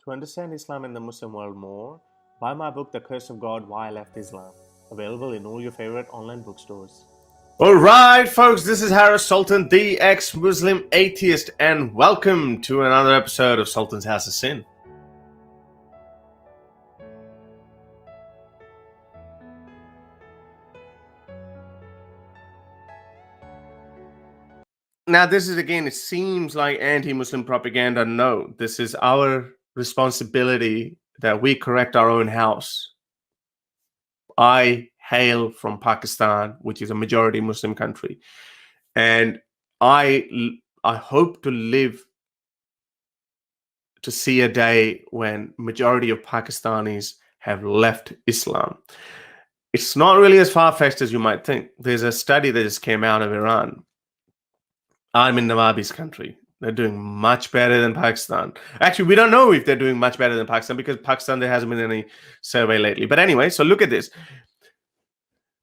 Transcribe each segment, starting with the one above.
To understand Islam and the Muslim world more, buy my book, The Curse of God, Why I Left Islam. Available in all your favorite online bookstores. All right, folks, this is Harris Sultan, the ex-Muslim atheist, and welcome to another episode of Sultan's House of Sin. Now, this is, again, it seems like anti-Muslim propaganda. No, this is our responsibility that we correct our own house. I hail from Pakistan, which is a majority Muslim country, and I hope to live to see a day when majority of Pakistanis have left Islam. It's not really as far-fetched as you might think. There's a study that just came out of Iran. I'm in Nawabi's country. They're doing much better than Pakistan. Actually, we don't know if they're doing much better than Pakistan because Pakistan, there hasn't been any survey lately. But anyway, so look at this.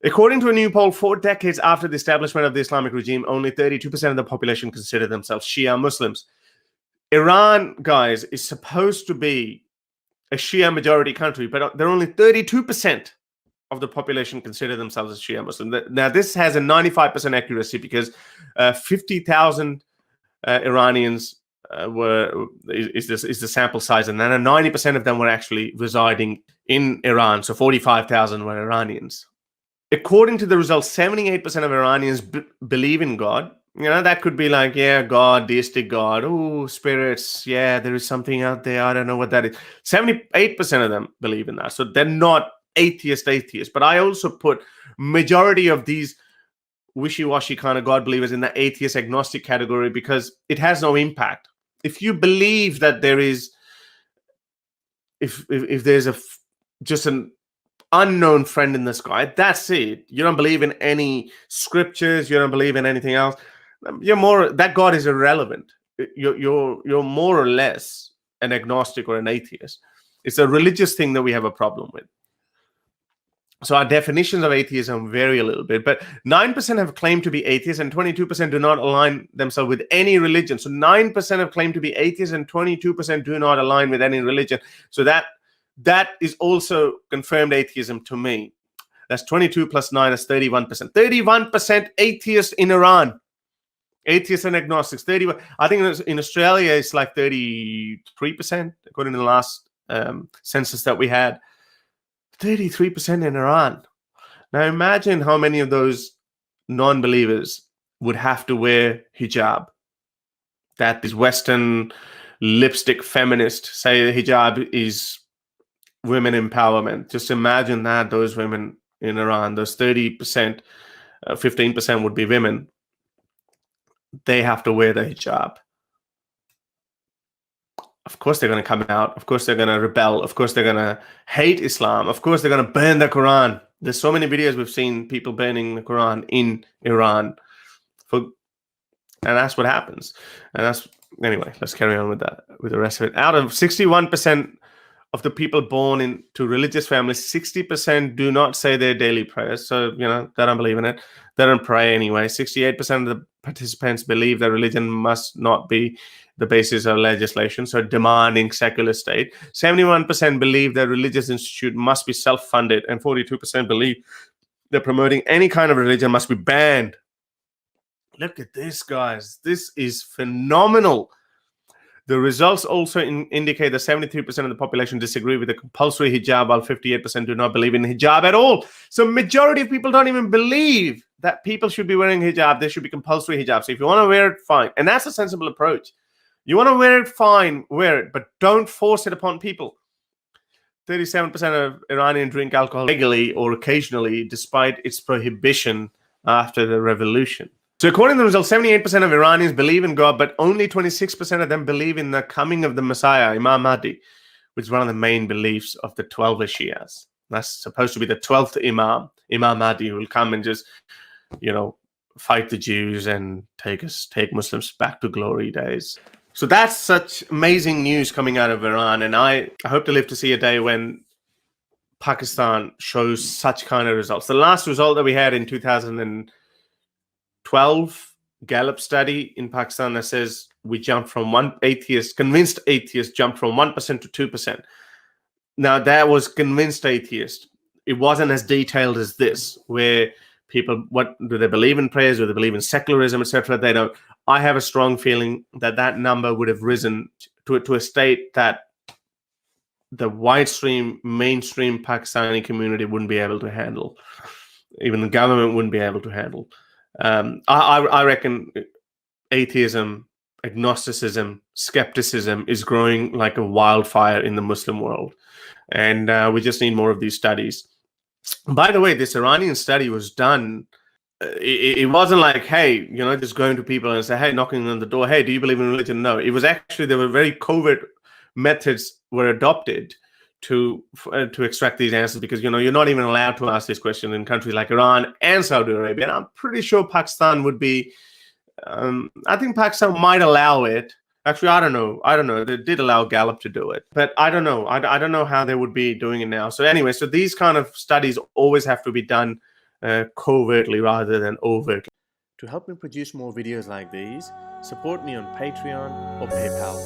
According to a new poll, 4 decades after the establishment of the Islamic regime, only 32% of the population consider themselves Shia Muslims. Iran, guys, is supposed to be a Shia majority country, but they're only 32% of the population consider themselves as Shia Muslim. Now, this has a 95% accuracy because 50,000 Iranians is the sample size, and then 90% of them were actually residing in Iran. So 45,000 were Iranians. According to the results, 78% of Iranians believe in God. You know, that could be like, yeah, God, deistic God, oh, spirits, yeah, there is something out there. I don't know what that is. 78% of them believe in that. So they're not atheists. But I also put majority of these wishy-washy kind of God believers in the atheist agnostic category because it has no impact. If you believe that there is, if there's just an unknown friend in the sky, that's it. You don't believe in any scriptures, you don't believe in anything else, that God is irrelevant. You're more or less an agnostic or an atheist. It's a religious thing that we have a problem with. So our definitions of atheism vary a little bit, but 9% have claimed to be atheists and 22% do not align themselves with any religion. So 9% have claimed to be atheists and 22% do not align with any religion. So that is also confirmed atheism to me. That's 22 plus 9, that's 31%. 31% atheists in Iran. Atheists and agnostics. 31. I think in Australia it's like 33%, according to the last census that we had. 33% in Iran. Now imagine how many of those non-believers would have to wear hijab. That is Western lipstick feminist say hijab is women empowerment. Just imagine that those women in Iran, those 30%, 15% would be women. They have to wear the hijab. Of course they're going to come out. Of course they're going to rebel. Of course they're going to hate Islam. Of course they're going to burn the Quran. There's so many videos we've seen people burning the Quran in Iran. And that's what happens. And anyway, let's carry on with the rest of it. Out of 61% of the people born into religious families, 60% do not say their daily prayers. So, they don't believe in it. They don't pray anyway. 68% of the participants believe that religion must not be the basis of legislation, so demanding secular state. 71% believe that religious institute must be self-funded, and 42% believe that promoting any kind of religion must be banned. Look at this, guys. This is phenomenal. The results also indicate that 73% of the population disagree with the compulsory hijab, while 58% do not believe in hijab at all. So majority of people don't even believe that people should be wearing hijab. There should be compulsory hijab. So if you want to wear it, fine. And that's a sensible approach. You want to wear it, fine, wear it, but don't force it upon people. 37% of Iranians drink alcohol regularly or occasionally, despite its prohibition after the revolution. So according to the results, 78% of Iranians believe in God, but only 26% of them believe in the coming of the Messiah, Imam Mahdi, which is one of the main beliefs of the 12 Shias. That's supposed to be the 12th Imam Mahdi, who will come and just, fight the Jews and take Muslims back to glory days. So that's such amazing news coming out of Iran. And I hope to live to see a day when Pakistan shows such kind of results. The last result that we had in 2012, Gallup study in Pakistan that says we jumped from convinced atheist jumped from 1% to 2%. Now that was convinced atheist. It wasn't as detailed as this, where people, what do they believe in prayers? Do they believe in secularism, etc.? They don't. I have a strong feeling that that number would have risen to a state that the mainstream Pakistani community wouldn't be able to handle. Even the government wouldn't be able to handle. I reckon atheism, agnosticism, skepticism is growing like a wildfire in the Muslim world. And we just need more of these studies. By the way, this Iranian study was done. It wasn't like, hey, just going to people and say, hey, knocking on the door, hey, do you believe in religion? No, it was actually, there were very covert methods were adopted to extract these answers, because you're not even allowed to ask this question in countries like Iran and Saudi Arabia. And I'm pretty sure Pakistan would be. I think Pakistan might allow it. Actually, I don't know. They did allow Gallup to do it, but I don't know. I don't know how they would be doing it now. So anyway, so these kind of studies always have to be done covertly rather than overtly. To help me produce more videos like these, support me on Patreon or PayPal.